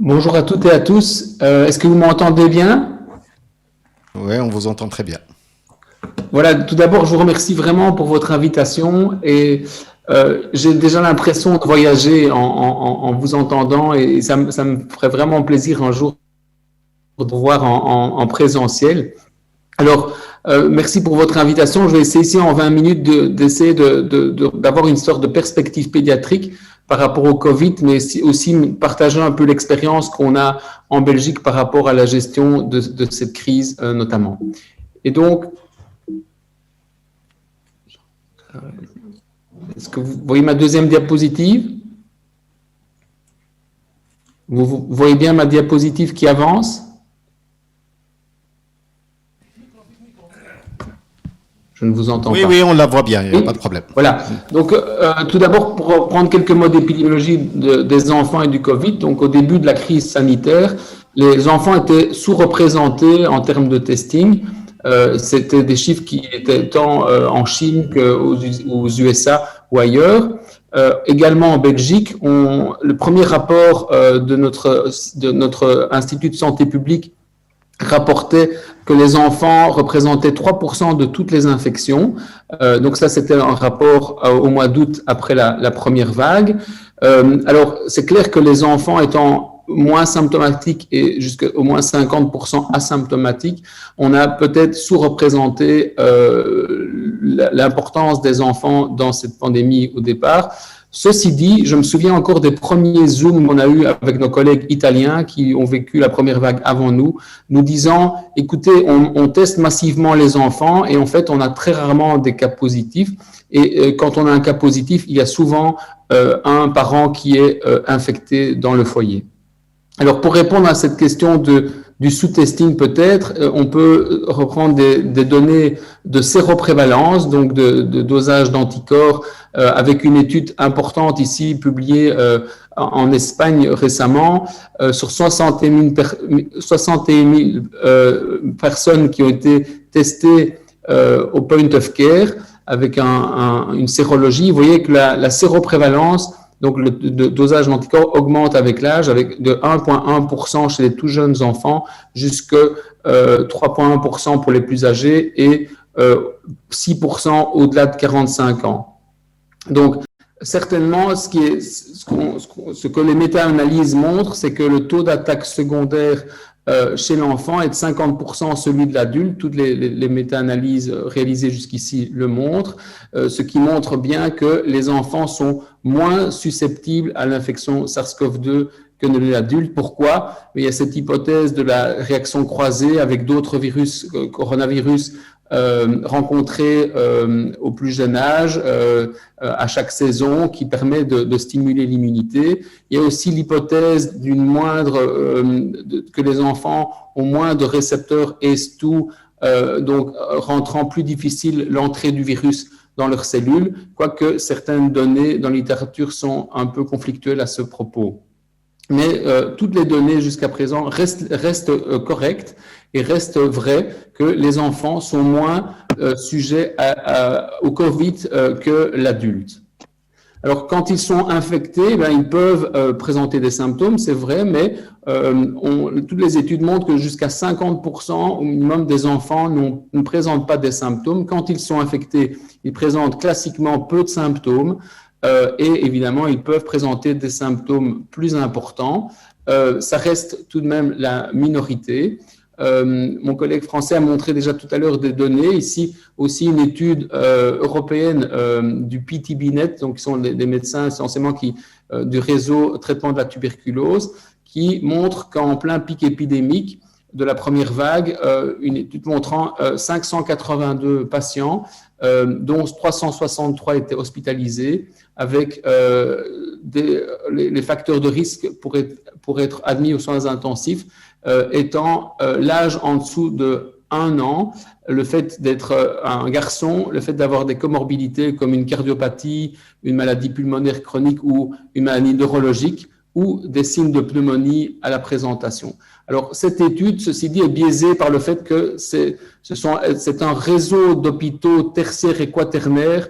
Bonjour à toutes et à tous. Est-ce que vous m'entendez bien? Oui, on vous entend très bien. Voilà, tout d'abord, je vous remercie vraiment pour votre invitation et j'ai déjà l'impression de voyager en vous entendant et ça me ferait vraiment plaisir un jour de vous voir en présentiel. Alors, merci pour votre invitation. Je vais essayer ici en 20 minutes d'essayer d'avoir une sorte de perspective pédiatrique par rapport au Covid, mais aussi partager un peu l'expérience qu'on a en Belgique par rapport à la gestion de cette crise notamment. Et donc, est-ce que vous voyez ma deuxième diapositive? Vous voyez bien ma diapositive qui avance? Je ne vous entends Oui, pas. oui, on la voit bien, il n'y a Oui, pas de problème. voilà. Donc, tout d'abord, pour prendre quelques mots d'épidémiologie des enfants et du Covid, donc au début de la crise sanitaire, les enfants étaient sous-représentés en termes de testing. C'était des chiffres qui étaient tant en Chine qu'aux USA ou ailleurs. Également en Belgique, le premier rapport de notre Institut de santé publique rapportait que les enfants représentaient 3% de toutes les infections. Donc ça, c'était un rapport au mois d'août après la première vague. Alors, c'est clair que les enfants étant moins symptomatiques et jusqu'au moins 50% asymptomatiques, on a peut-être sous-représenté l'importance des enfants dans cette pandémie au départ. Ceci dit, je me souviens encore des premiers Zooms qu'on a eu avec nos collègues italiens qui ont vécu la première vague avant nous disant, écoutez, on teste massivement les enfants et en fait, on a très rarement des cas positifs. Et quand on a un cas positif, il y a souvent un parent qui est infecté dans le foyer. Alors, pour répondre à cette question du sous-testing peut-être, on peut reprendre des données de séroprévalence, donc de dosage d'anticorps, avec une étude importante ici publiée en Espagne récemment sur 61 000 personnes qui ont été testées au point of care avec une sérologie. Vous voyez que la séroprévalence, donc le dosage d'anticorps augmente avec l'âge, avec de 1,1% chez les tout jeunes enfants jusqu'à 3,1% pour les plus âgés et 6% au-delà de 45 ans. Donc, certainement, ce que les méta-analyses montrent, c'est que le taux d'attaque secondaire chez l'enfant est de 50% celui de l'adulte. Toutes les méta-analyses réalisées jusqu'ici le montrent, ce qui montre bien que les enfants sont moins susceptibles à l'infection SARS-CoV-2 que les adultes. Pourquoi? Il y a cette hypothèse de la réaction croisée avec d'autres virus, coronavirus, rencontrés au plus jeune âge, à chaque saison, qui permet de stimuler l'immunité. Il y a aussi l'hypothèse que les enfants ont moins de récepteurs ACE2, donc rendant plus difficile l'entrée du virus dans leurs cellules, quoique certaines données dans la littérature sont un peu conflictuelles à ce propos. Mais toutes les données jusqu'à présent restent correctes et restent vraies que les enfants sont moins sujets au Covid que l'adulte. Alors, quand ils sont infectés, ils peuvent présenter des symptômes, c'est vrai, mais toutes les études montrent que jusqu'à 50% au minimum des enfants ne présentent pas des symptômes. Quand ils sont infectés, ils présentent classiquement peu de symptômes. Et évidemment, ils peuvent présenter des symptômes plus importants. Ça reste tout de même la minorité. Mon collègue français a montré déjà tout à l'heure des données. Ici aussi une étude européenne du PTBNet, donc qui sont des médecins essentiellement du réseau traitement de la tuberculose, qui montre qu'en plein pic épidémique de la première vague, une étude montrant 582 patients, dont 363 étaient hospitalisés, avec les facteurs de risque pour être admis aux soins intensifs, étant l'âge en dessous de 1 an, le fait d'être un garçon, le fait d'avoir des comorbidités comme une cardiopathie, une maladie pulmonaire chronique ou une maladie neurologique, ou des signes de pneumonie à la présentation. Alors, cette étude, ceci dit, est biaisée par le fait que c'est un réseau d'hôpitaux tertiaires et quaternaires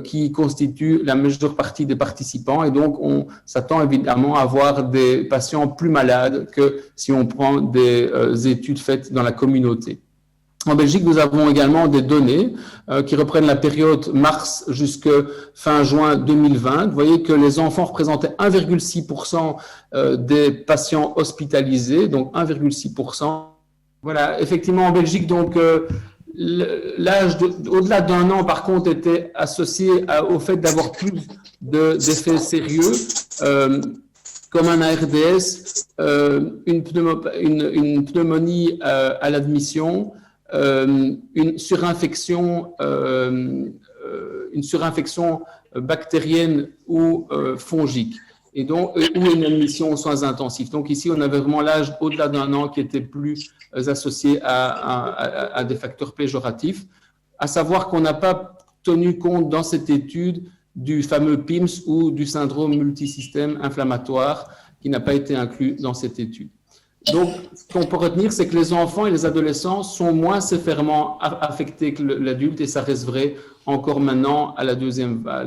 qui constituent la majeure partie des participants. Et donc, on s'attend évidemment à avoir des patients plus malades que si on prend des études faites dans la communauté. En Belgique, nous avons également des données qui reprennent la période mars jusqu'à fin juin 2020. Vous voyez que les enfants représentaient 1,6% des patients hospitalisés, donc 1,6%. Voilà, effectivement, en Belgique, donc l'âge au-delà d'1 an, par contre, était associé au fait d'avoir plus d'effets sérieux, comme un ARDS, une pneumonie à l'admission, une surinfection bactérienne ou fongique, et donc ou une admission aux soins intensifs. Donc ici, on avait vraiment l'âge au-delà d'1 an qui était plus associé à des facteurs péjoratifs. À savoir qu'on n'a pas tenu compte dans cette étude du fameux PIMS ou du syndrome multisystème inflammatoire qui n'a pas été inclus dans cette étude. Donc, ce qu'on peut retenir, c'est que les enfants et les adolescents sont moins sévèrement affectés que l'adulte, et ça reste vrai encore maintenant à la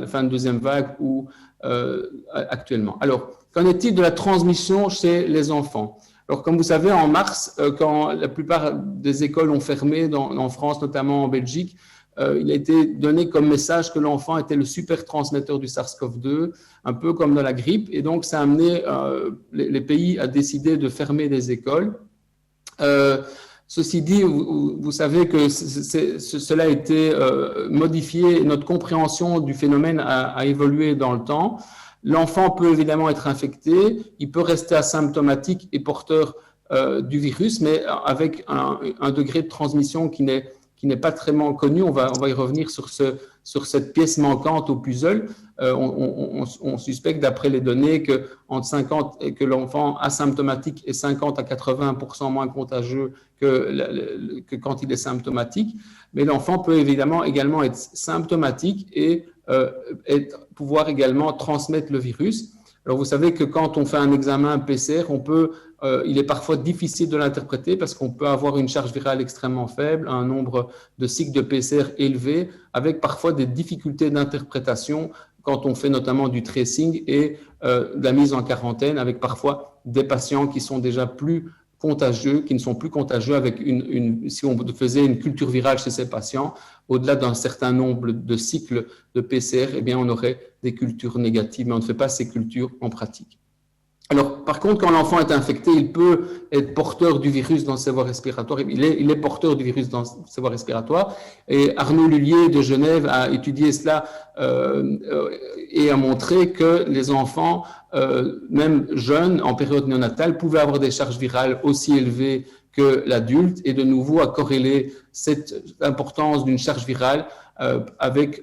fin de deuxième vague ou actuellement. Alors, qu'en est-il de la transmission chez les enfants? Alors, comme vous savez, en mars, quand la plupart des écoles ont fermé en France, notamment en Belgique, il a été donné comme message que l'enfant était le super transmetteur du SARS-CoV-2, un peu comme dans la grippe, et donc ça a amené les pays à décider de fermer des écoles. Ceci dit, vous savez que cela a été modifié, notre compréhension du phénomène a évolué dans le temps. L'enfant peut évidemment être infecté, il peut rester asymptomatique et porteur du virus, mais avec un degré de transmission qui n'est pas très connu. On va y revenir sur cette pièce manquante au puzzle. On suspecte, d'après les données, que l'enfant asymptomatique est 50 à 80% moins contagieux que quand il est symptomatique. Mais l'enfant peut évidemment également être symptomatique et pouvoir également transmettre le virus. Alors, vous savez que quand on fait un examen PCR, il est parfois difficile de l'interpréter parce qu'on peut avoir une charge virale extrêmement faible, un nombre de cycles de PCR élevé, avec parfois des difficultés d'interprétation quand on fait notamment du tracing et de la mise en quarantaine, avec parfois des patients qui sont déjà plus contagieux, qui ne sont plus contagieux avec si on faisait une culture virale chez ces patients, au-delà d'un certain nombre de cycles de PCR, eh bien, on aurait des cultures négatives, mais on ne fait pas ces cultures en pratique. Alors, par contre, quand l'enfant est infecté, il peut être porteur du virus dans ses voies respiratoires. Il est porteur du virus dans ses voies respiratoires. Et Arnaud Lullier de Genève a étudié cela et a montré que les enfants, même jeunes, en période néonatale, pouvaient avoir des charges virales aussi élevées que l'adulte, et de nouveau à corréler cette importance d'une charge virale avec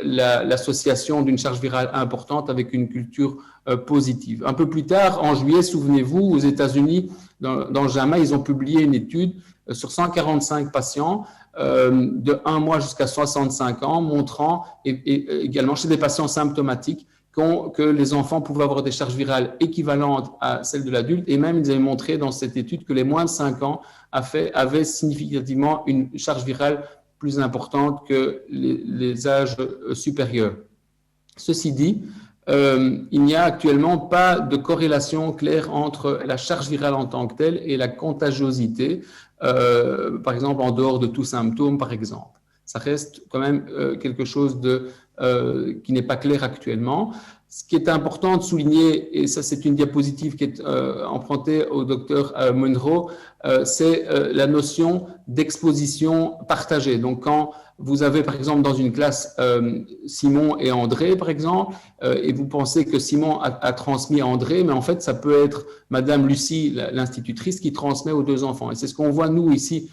l'association d'une charge virale importante avec une culture positive. Un peu plus tard, en juillet, souvenez-vous, aux États-Unis, dans JAMA, ils ont publié une étude sur 145 patients de 1 mois jusqu'à 65 ans, montrant et également chez des patients symptomatiques que les enfants pouvaient avoir des charges virales équivalentes à celles de l'adulte, et même ils avaient montré dans cette étude que les moins de 5 ans avaient significativement une charge virale plus importante que les âges supérieurs. Ceci dit, il n'y a actuellement pas de corrélation claire entre la charge virale en tant que telle et la contagiosité, par exemple en dehors de tout symptôme, par exemple. Ça reste quand même quelque chose qui n'est pas clair actuellement. Ce qui est important de souligner, et ça c'est une diapositive qui est empruntée au docteur Munro, c'est la notion d'exposition partagée. Donc quand vous avez par exemple dans une classe Simon et André par exemple, et vous pensez que Simon a transmis à André, mais en fait ça peut être Madame Lucie, l'institutrice, qui transmet aux deux enfants. Et c'est ce qu'on voit nous ici.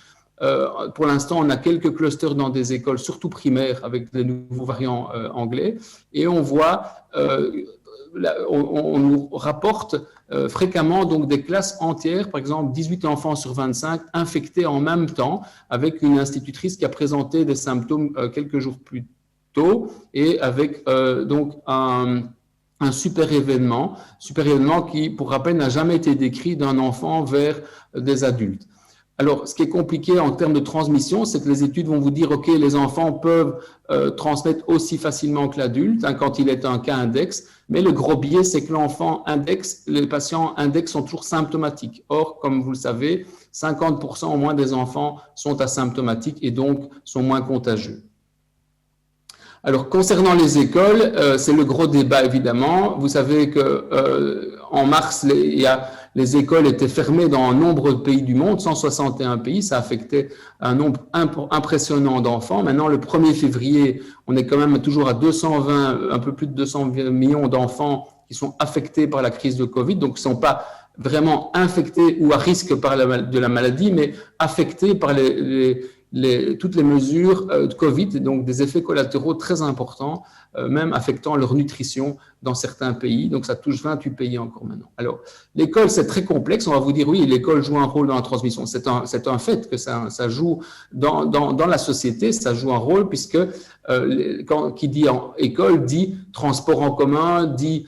Pour l'instant, on a quelques clusters dans des écoles, surtout primaires, avec des nouveaux variants anglais, et on voit, on nous rapporte fréquemment donc des classes entières, par exemple 18 enfants sur 25 infectés en même temps, avec une institutrice qui a présenté des symptômes quelques jours plus tôt, et avec donc un super événement qui, pour rappel, n'a jamais été décrit d'un enfant vers des adultes. Alors, ce qui est compliqué en termes de transmission, c'est que les études vont vous dire, OK, les enfants peuvent transmettre aussi facilement que l'adulte quand il est un cas index, mais le gros biais, c'est que l'enfant index, les patients index sont toujours symptomatiques. Or, comme vous le savez, 50% au moins des enfants sont asymptomatiques et donc sont moins contagieux. Alors, concernant les écoles, c'est le gros débat, évidemment. Vous savez que en mars, les écoles étaient fermées dans nombreux pays du monde, 161 pays, ça affectait un nombre impressionnant d'enfants. Maintenant, le 1er février, on est quand même toujours à 220, un peu plus de 200 millions d'enfants qui sont affectés par la crise de Covid, donc ils ne sont pas vraiment infectés ou à risque de la maladie, mais affectés par toutes les mesures de Covid, donc des effets collatéraux très importants, même affectant leur nutrition dans certains pays. Donc, ça touche 28 pays encore maintenant. Alors, l'école, c'est très complexe. On va vous dire, oui, l'école joue un rôle dans la transmission. C'est un fait que ça joue dans la société, ça joue un rôle puisque qui dit école dit transport en commun, dit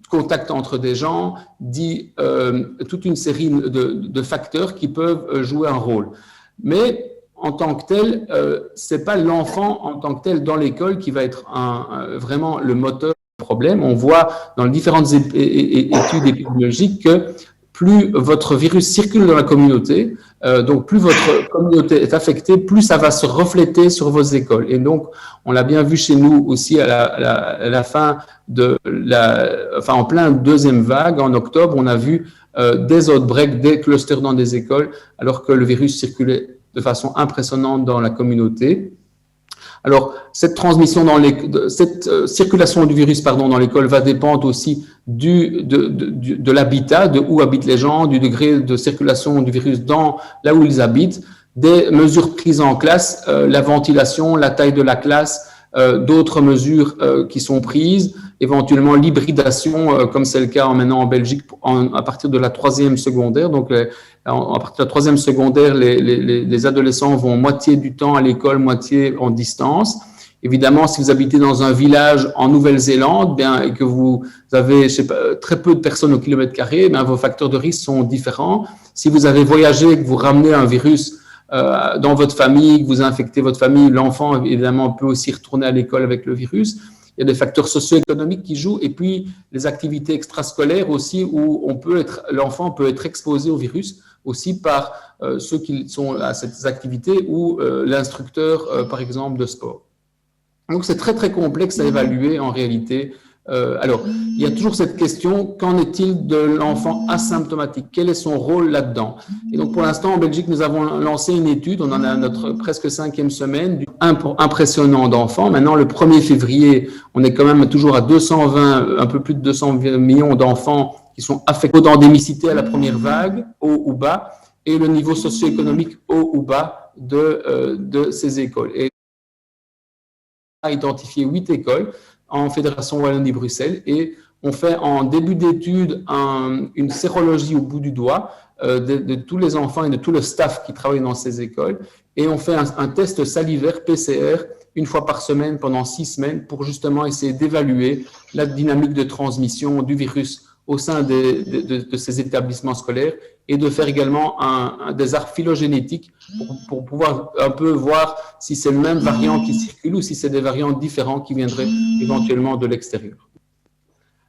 contact entre des gens, dit toute une série de facteurs qui peuvent jouer un rôle. Mais en tant que tel, c'est pas l'enfant en tant que tel dans l'école qui va être vraiment le moteur du problème. On voit dans les différentes études épidémiologiques que plus votre virus circule dans la communauté, donc plus votre communauté est affectée, plus ça va se refléter sur vos écoles. Et donc, on l'a bien vu chez nous aussi à la fin en plein deuxième vague, en octobre, on a vu des outbreaks, des clusters dans des écoles, alors que le virus circulait de façon impressionnante dans la communauté. Alors, cette circulation du virus, dans l'école va dépendre aussi de l'habitat, de où habitent les gens, du degré de circulation du virus là où ils habitent, des mesures prises en classe, la ventilation, la taille de la classe, d'autres mesures qui sont prises, éventuellement l'hybridation, comme c'est le cas maintenant en Belgique à partir de la 3e secondaire. Donc, à partir de la 3e secondaire, les adolescents vont moitié du temps à l'école, moitié en distance. Évidemment, si vous habitez dans un village en Nouvelle-Zélande, et que vous avez, très peu de personnes au kilomètre carré, vos facteurs de risque sont différents. Si vous avez voyagé et que vous ramenez un virus dans votre famille, que vous infectez votre famille, l'enfant, évidemment, peut aussi retourner à l'école avec le virus. Il y a des facteurs socio-économiques qui jouent et puis les activités extrascolaires aussi où l'enfant peut être exposé au virus aussi par ceux qui sont à ces activités ou l'instructeur, par exemple, de sport. Donc, c'est très, très complexe à évaluer en réalité. Alors, il y a toujours cette question, qu'en est-il de l'enfant asymptomatique? Quel est son rôle là-dedans? Et donc, pour l'instant, en Belgique, nous avons lancé une étude, on en a notre presque 5e semaine, impressionnant d'enfants. Maintenant, le 1er février, on est quand même toujours à 220, un peu plus de 200 millions d'enfants qui sont affectés d'endémicité à la première vague, haut ou bas, et le niveau socio-économique haut ou bas de ces écoles. Et on a identifié 8 écoles en Fédération Wallonie-Bruxelles et on fait en début d'étude une sérologie au bout du doigt de tous les enfants et de tout le staff qui travaille dans ces écoles et on fait un test salivaire PCR une fois par semaine pendant 6 semaines pour justement essayer d'évaluer la dynamique de transmission du virus au sein de ces établissements scolaires et de faire également des arbres phylogénétiques pour pouvoir un peu voir si c'est le même variant qui circule ou si c'est des variants différents qui viendraient éventuellement de l'extérieur.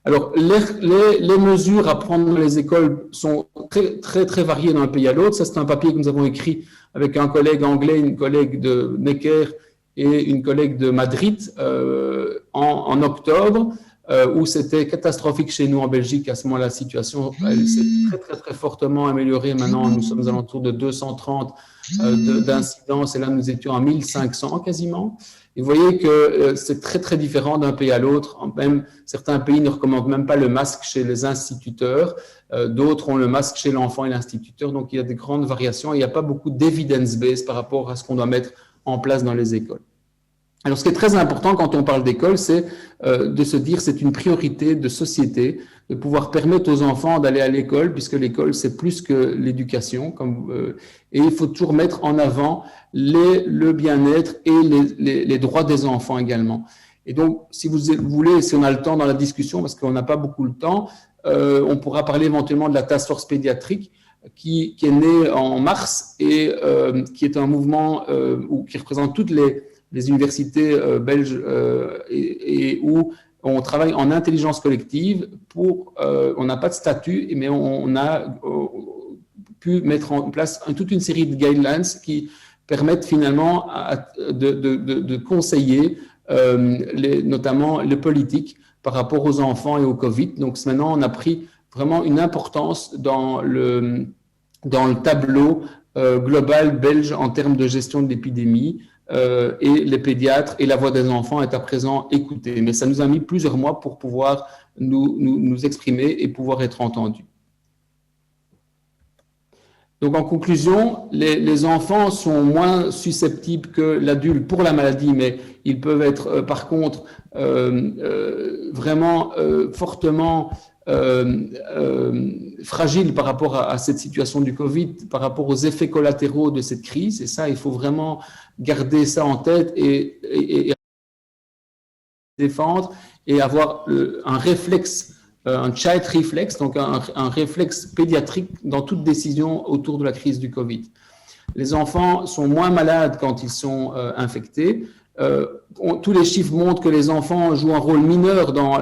Alors, les mesures à prendre dans les écoles sont très, très, très variées d'un pays à l'autre. Ça, c'est un papier que nous avons écrit avec un collègue anglais, une collègue de Necker et une collègue de Madrid en octobre. Où c'était catastrophique chez nous en Belgique. À ce moment-là, la situation s'est très, très, très fortement améliorée. Maintenant, nous sommes alentours de 230 d'incidence et là, nous étions à 1500 quasiment. Et vous voyez que c'est très, très différent d'un pays à l'autre. Même certains pays ne recommandent même pas le masque chez les instituteurs. D'autres ont le masque chez l'enfant et l'instituteur. Donc, il y a des grandes variations. Il n'y a pas beaucoup d'evidence-based par rapport à ce qu'on doit mettre en place dans les écoles. Alors, ce qui est très important quand on parle d'école, c'est de se dire c'est une priorité de société de pouvoir permettre aux enfants d'aller à l'école, puisque l'école, c'est plus que l'éducation. Et il faut toujours mettre en avant le bien-être et les droits des enfants également. Et donc, si vous voulez, si on a le temps dans la discussion, parce qu'on n'a pas beaucoup de temps, on pourra parler éventuellement de la task force pédiatrique qui est né en mars et qui est un mouvement qui représente toutes les universités belges et où on travaille en intelligence collective on n'a pas de statut, mais on a pu mettre en place toute une série de guidelines qui permettent finalement de conseiller notamment les politiques par rapport aux enfants et au Covid. Donc maintenant, on a pris vraiment une importance dans le tableau global belge en termes de gestion de l'épidémie. Et les pédiatres et la voix des enfants est à présent écoutée. Mais ça nous a mis plusieurs mois pour pouvoir nous exprimer et pouvoir être entendus. Donc en conclusion, les enfants sont moins susceptibles que l'adulte pour la maladie, mais ils peuvent être par contre vraiment fortement fragile par rapport à cette situation du Covid, par rapport aux effets collatéraux de cette crise. Et ça, il faut vraiment garder ça en tête et défendre et avoir un réflexe, un child reflex, donc un réflexe pédiatrique dans toute décision autour de la crise du Covid. Les enfants sont moins malades quand ils sont infectés. Tous les chiffres montrent que les enfants jouent un rôle mineur dans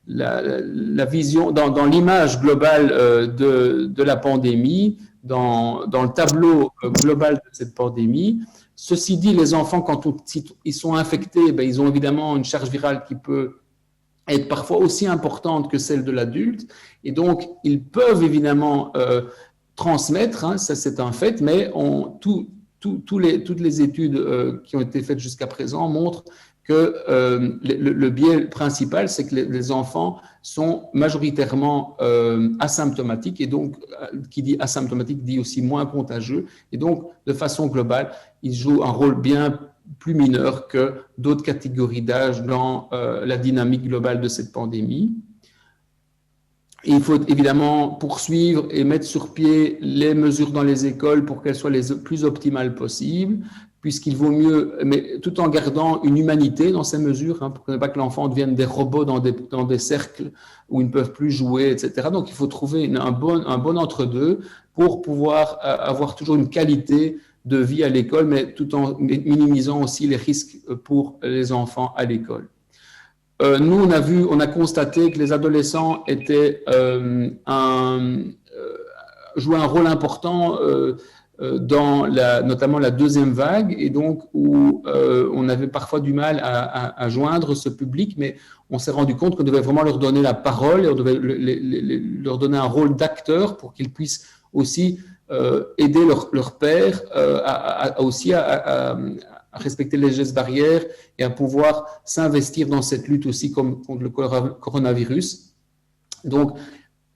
la vision, dans l'image globale de la pandémie, dans le tableau global de cette pandémie. Ceci dit, les enfants, quand ils sont infectés, ils ont évidemment une charge virale qui peut être parfois aussi importante que celle de l'adulte. Et donc, ils peuvent évidemment transmettre, ça c'est un fait, mais toutes les études qui ont été faites jusqu'à présent montrent que le biais principal, c'est que les enfants sont majoritairement asymptomatiques, et donc, qui dit asymptomatique dit aussi moins contagieux, et donc, de façon globale, ils jouent un rôle bien plus mineur que d'autres catégories d'âge dans la dynamique globale de cette pandémie. Et il faut évidemment poursuivre et mettre sur pied les mesures dans les écoles pour qu'elles soient les plus optimales possibles, puisqu'il vaut mieux, mais tout en gardant une humanité dans ces mesures, pour ne pas que l'enfant devienne des robots dans des cercles où ils ne peuvent plus jouer, etc. Donc, il faut trouver un bon entre-deux pour pouvoir avoir toujours une qualité de vie à l'école, mais tout en minimisant aussi les risques pour les enfants à l'école. Nous, on a constaté que les adolescents jouaient un rôle important dans notamment la deuxième vague, et donc où on avait parfois du mal à joindre ce public, mais on s'est rendu compte qu'on devait vraiment leur donner la parole et on devait leur donner un rôle d'acteur pour qu'ils puissent aussi aider leur père aussi à respecter les gestes barrières et à pouvoir s'investir dans cette lutte aussi contre le coronavirus. Donc,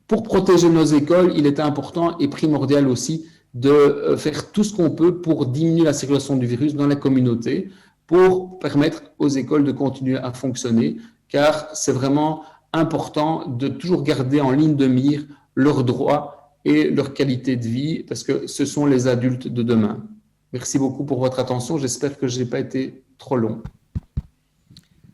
pour protéger nos écoles, il est important et primordial aussi de faire tout ce qu'on peut pour diminuer la circulation du virus dans la communauté, pour permettre aux écoles de continuer à fonctionner, car c'est vraiment important de toujours garder en ligne de mire leurs droits et leur qualité de vie, parce que ce sont les adultes de demain. Merci beaucoup pour votre attention. J'espère que je n'ai pas été trop long.